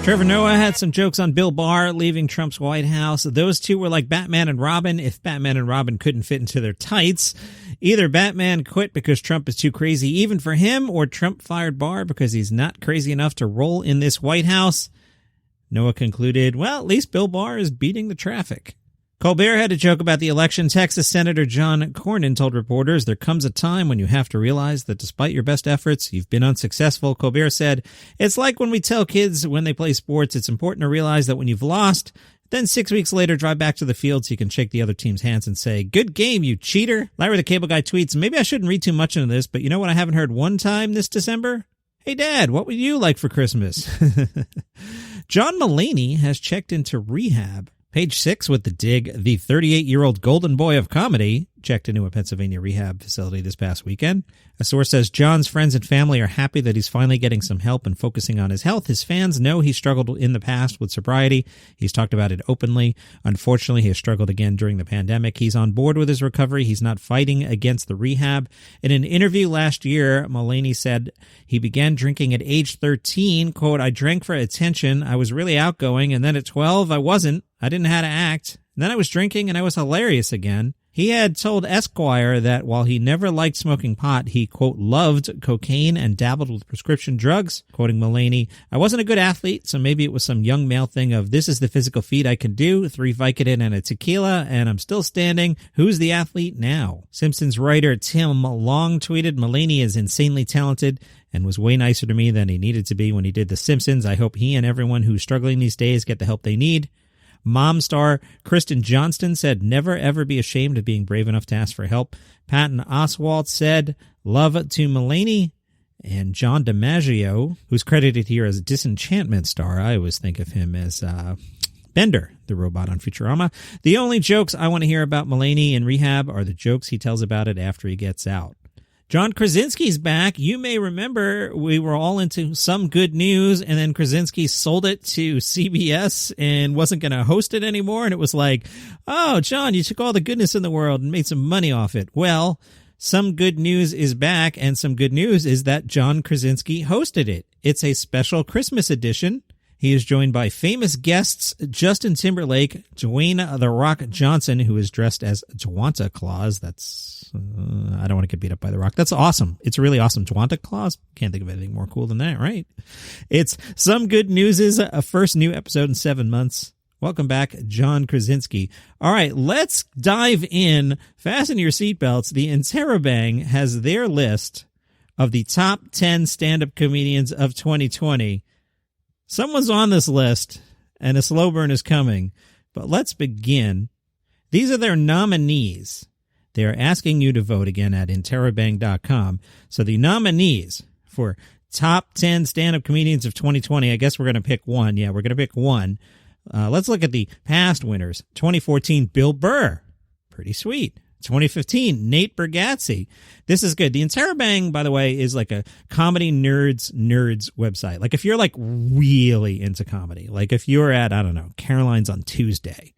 Trevor Noah had some jokes on Bill Barr leaving Trump's White House. Those two were like Batman and Robin if Batman and Robin couldn't fit into their tights. Either Batman quit because Trump is too crazy even for him, or Trump fired Barr because he's not crazy enough to roll in this White House. Noah concluded, well, at least Bill Barr is beating the traffic. Colbert had a joke about the election. Texas Senator John Cornyn told reporters, there comes a time when you have to realize that despite your best efforts, you've been unsuccessful. Colbert said, it's like when we tell kids when they play sports, it's important to realize that when you've lost, then 6 weeks later, drive back to the field so you can shake the other team's hands and say, good game, you cheater. Larry the Cable Guy tweets, maybe I shouldn't read too much into this, but you know what I haven't heard one time this December? Hey, Dad, what would you like for Christmas? John Mulaney has checked into rehab. Page 6 with the dig, the 38-year-old golden boy of comedy checked into a Pennsylvania rehab facility this past weekend. A source says John's friends and family are happy that he's finally getting some help and focusing on his health. His fans know he struggled in the past with sobriety. He's talked about it openly. Unfortunately, he has struggled again during the pandemic. He's on board with his recovery. He's not fighting against the rehab. In an interview last year, Mulaney said he began drinking at age 13. Quote, I drank for attention. I was really outgoing. And then at 12, I wasn't. I didn't know how to act. And then I was drinking and I was hilarious again. He had told Esquire that while he never liked smoking pot, he, quote, loved cocaine and dabbled with prescription drugs. Quoting Mulaney, I wasn't a good athlete, so maybe it was some young male thing of this is the physical feat I can do, 3 Vicodin and a tequila, and I'm still standing. Who's the athlete now? Simpsons writer Tim Long tweeted, Mulaney is insanely talented and was way nicer to me than he needed to be when he did The Simpsons. I hope he and everyone who's struggling these days get the help they need. Mom star Kristen Johnston said, never ever be ashamed of being brave enough to ask for help. Patton Oswalt said, love to Mulaney. And John DiMaggio, who's credited here as Disenchantment star, I always think of him as Bender, the robot on Futurama. The only jokes I want to hear about Mulaney in rehab are the jokes he tells about it after he gets out. John Krasinski's back. You may remember we were all into Some Good News, and then Krasinski sold it to CBS and wasn't going to host it anymore. And it was like, oh, John, you took all the goodness in the world and made some money off it. Well, Some Good News is back, and some good news is that John Krasinski hosted it. It's a special Christmas edition. He is joined by famous guests Justin Timberlake, Dwayne "The Rock" Johnson, who is dressed as Santa Claus. That's, I don't want to get beat up by The Rock. That's awesome. It's really awesome. Santa Claus? Can't think of anything more cool than that, right? It's Some Good News is a first new episode in 7 months. Welcome back, John Krasinski. All right, let's dive in. Fasten your seatbelts. The Interrobang has their list of the top 10 stand-up comedians of 2020. Someone's on this list, and a slow burn is coming. But let's begin. These are their nominees. They are asking you to vote again at interrobang.com. So the nominees for top 10 stand-up comedians of 2020, I guess we're going to pick one. Yeah, we're going to pick one. Let's look at the past winners. 2014, Bill Burr. Pretty sweet. 2015, Nate Bargatze. This is good. The Interrobang, by the way, is like a comedy nerds website. Like if you're like really into comedy, like if you're at, I don't know, Caroline's on Tuesday,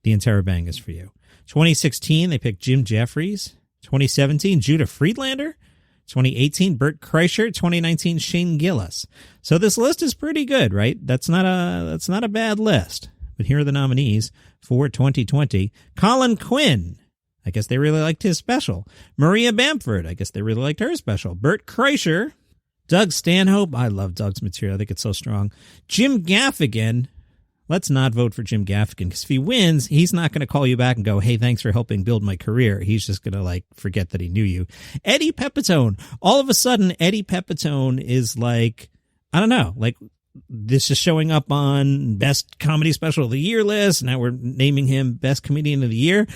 the Interrobang is for you. 2016, they picked Jim Jeffries. 2017, Judah Friedlander. 2018, Bert Kreischer. 2019, Shane Gillis. So this list is pretty good, right? That's not a bad list. But here are the nominees for 2020. Colin Quinn. I guess they really liked his special. Maria Bamford. I guess they really liked her special. Bert Kreischer. Doug Stanhope. I love Doug's material. I think it's so strong. Jim Gaffigan. Let's not vote for Jim Gaffigan, because if he wins, he's not going to call you back and go, hey, thanks for helping build my career. He's just going to, like, forget that he knew you. Eddie Peppitone. All of a sudden, Eddie Peppitone is like, I don't know, like, this is showing up on Best Comedy Special of the Year list. Now we're naming him Best Comedian of the Year.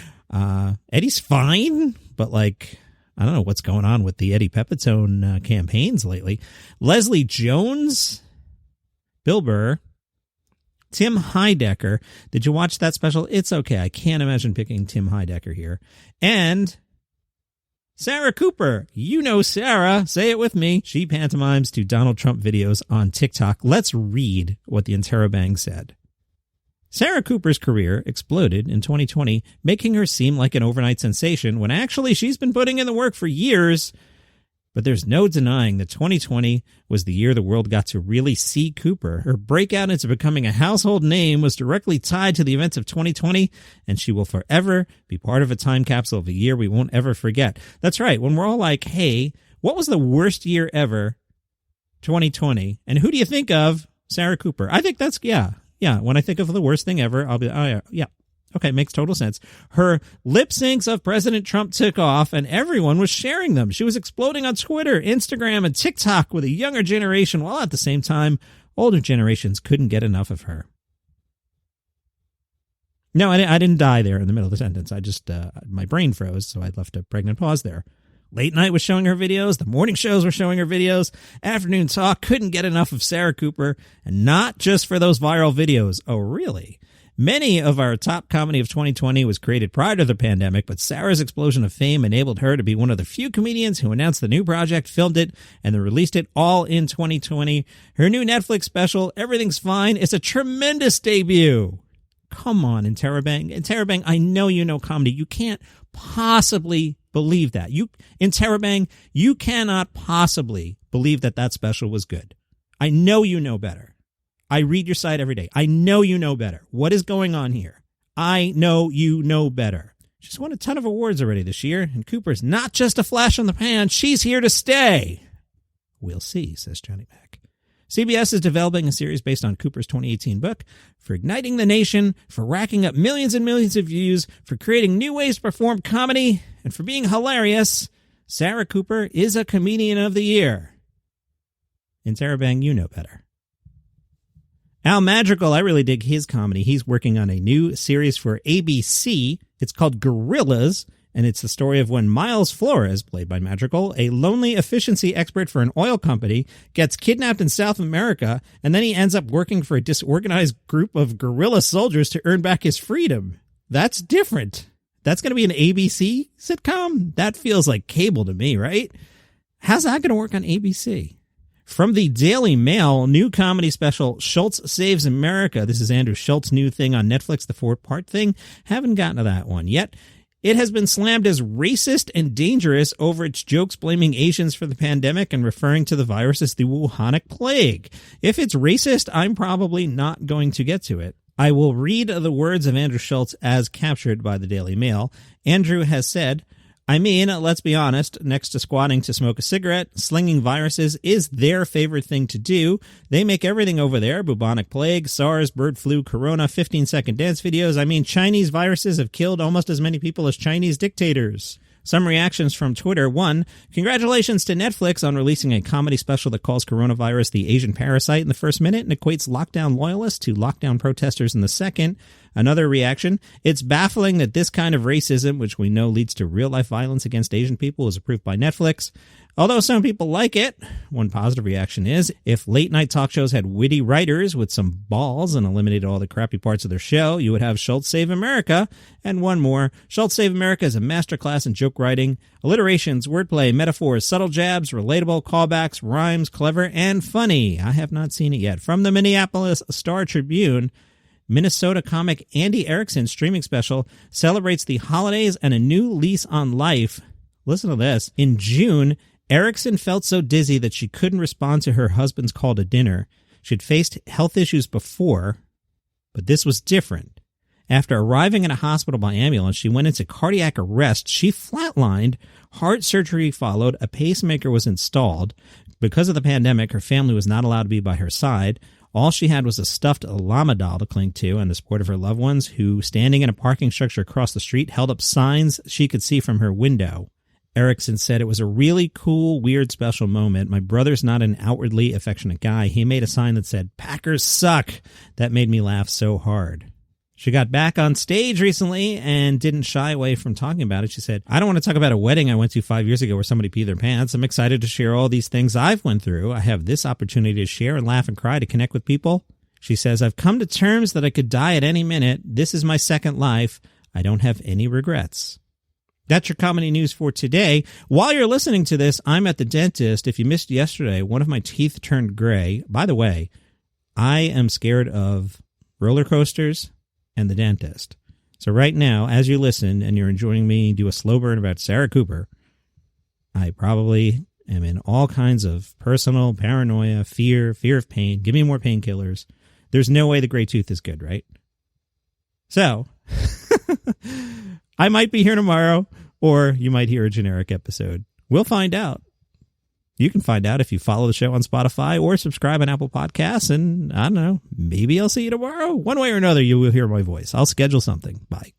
Eddie's fine, but like, I don't know what's going on with the Eddie Peppitone campaigns lately. Leslie Jones, Bill Burr, Tim Heidecker. Did you watch that special? It's okay. I can't imagine picking Tim Heidecker here. And Sarah Cooper. You know Sarah. Say it with me. She pantomimes to Donald Trump videos on TikTok. Let's read what the Interrobang said. Sarah Cooper's career exploded in 2020, making her seem like an overnight sensation when actually she's been putting in the work for years. But there's no denying that 2020 was the year the world got to really see Cooper. Her breakout into becoming a household name was directly tied to the events of 2020, and she will forever be part of a time capsule of a year we won't ever forget. That's right. When we're all like, hey, what was the worst year ever? 2020. And who do you think of? Sarah Cooper. I think that's, yeah. When I think of the worst thing ever, I'll be, oh, yeah. Okay, makes total sense. Her lip syncs of President Trump took off, and everyone was sharing them. She was exploding on Twitter, Instagram, and TikTok with a younger generation, while at the same time, older generations couldn't get enough of her. No, I didn't die there in the middle of the sentence. I just, my brain froze, so I left a pregnant pause there. Late night was showing her videos. The morning shows were showing her videos. Afternoon talk couldn't get enough of Sarah Cooper, and not just for those viral videos. Oh, really? Many of our top comedy of 2020 was created prior to the pandemic, but Sarah's explosion of fame enabled her to be one of the few comedians who announced the new project, filmed it, and then released it all in 2020. Her new Netflix special, Everything's Fine, is a tremendous debut. Come on, Interrobang. Interrobang, I know you know comedy. You can't possibly believe that. Interrobang, you cannot possibly believe that special was good. I know you know better. I read your site every day. I know you know better. What is going on here? I know you know better. She's won a ton of awards already this year, and Cooper's not just a flash on the pan. She's here to stay. We'll see, says Johnny Mac. CBS is developing a series based on Cooper's 2018 book, for igniting the nation, for racking up millions and millions of views, for creating new ways to perform comedy, and for being hilarious. Sarah Cooper is a Comedian of the Year. Interrobang, you know better. Al Madrigal, I really dig his comedy. He's working on a new series for ABC. It's called Gorillas, and it's the story of when Miles Flores, played by Madrigal, a lonely efficiency expert for an oil company, gets kidnapped in South America, and then he ends up working for a disorganized group of guerrilla soldiers to earn back his freedom. That's different. That's going to be an ABC sitcom? That feels like cable to me, right? How's that going to work on ABC? From the Daily Mail, new comedy special, Schulz Saves America. This is Andrew Schultz's new thing on Netflix, the 4-part thing. Haven't gotten to that one yet. It has been slammed as racist and dangerous over its jokes blaming Asians for the pandemic and referring to the virus as the Wuhanic plague. If it's racist, I'm probably not going to get to it. I will read the words of Andrew Schulz as captured by the Daily Mail. Andrew has said, I mean, let's be honest, next to squatting to smoke a cigarette, slinging viruses is their favorite thing to do. They make everything over there, bubonic plague, SARS, bird flu, corona, 15-second dance videos. I mean, Chinese viruses have killed almost as many people as Chinese dictators. Some reactions from Twitter. 1, congratulations to Netflix on releasing a comedy special that calls coronavirus the Asian parasite in the first minute and equates lockdown loyalists to lockdown protesters in the second. Another reaction, it's baffling that this kind of racism, which we know leads to real-life violence against Asian people, is approved by Netflix. Although some people like it, one positive reaction is, if late-night talk shows had witty writers with some balls and eliminated all the crappy parts of their show, you would have Schulz Save America. And one more, Schulz Save America is a masterclass in joke writing, alliterations, wordplay, metaphors, subtle jabs, relatable callbacks, rhymes, clever, and funny. I have not seen it yet. From the Minneapolis Star-Tribune, Minnesota comic Andy Erickson's streaming special celebrates the holidays and a new lease on life. Listen to this. In June, Erickson felt so dizzy that she couldn't respond to her husband's call to dinner. She'd faced health issues before, but this was different. After arriving in a hospital by ambulance, she went into cardiac arrest. She flatlined. Heart surgery followed. A pacemaker was installed. Because of the pandemic, her family was not allowed to be by her side. All she had was a stuffed llama doll to cling to and the support of her loved ones, who, standing in a parking structure across the street, held up signs she could see from her window. Erickson said, it was a really cool, weird, special moment. My brother's not an outwardly affectionate guy. He made a sign that said, Packers suck. That made me laugh so hard. She got back on stage recently and didn't shy away from talking about it. She said, I don't want to talk about a wedding I went to 5 years ago where somebody peed their pants. I'm excited to share all these things I've went through. I have this opportunity to share and laugh and cry, to connect with people. She says, I've come to terms that I could die at any minute. This is my second life. I don't have any regrets. That's your comedy news for today. While you're listening to this, I'm at the dentist. If you missed yesterday, one of my teeth turned gray. By the way, I am scared of roller coasters and the dentist. So right now, as you listen and you're enjoying me do a slow burn about Sarah Cooper, I probably am in all kinds of personal paranoia, fear of pain. Give me more painkillers. There's no way the gray tooth is good, right? So, I might be here tomorrow, or you might hear a generic episode. We'll find out. You can find out if you follow the show on Spotify or subscribe on Apple Podcasts, and I don't know, maybe I'll see you tomorrow. One way or another, you will hear my voice. I'll schedule something. Bye.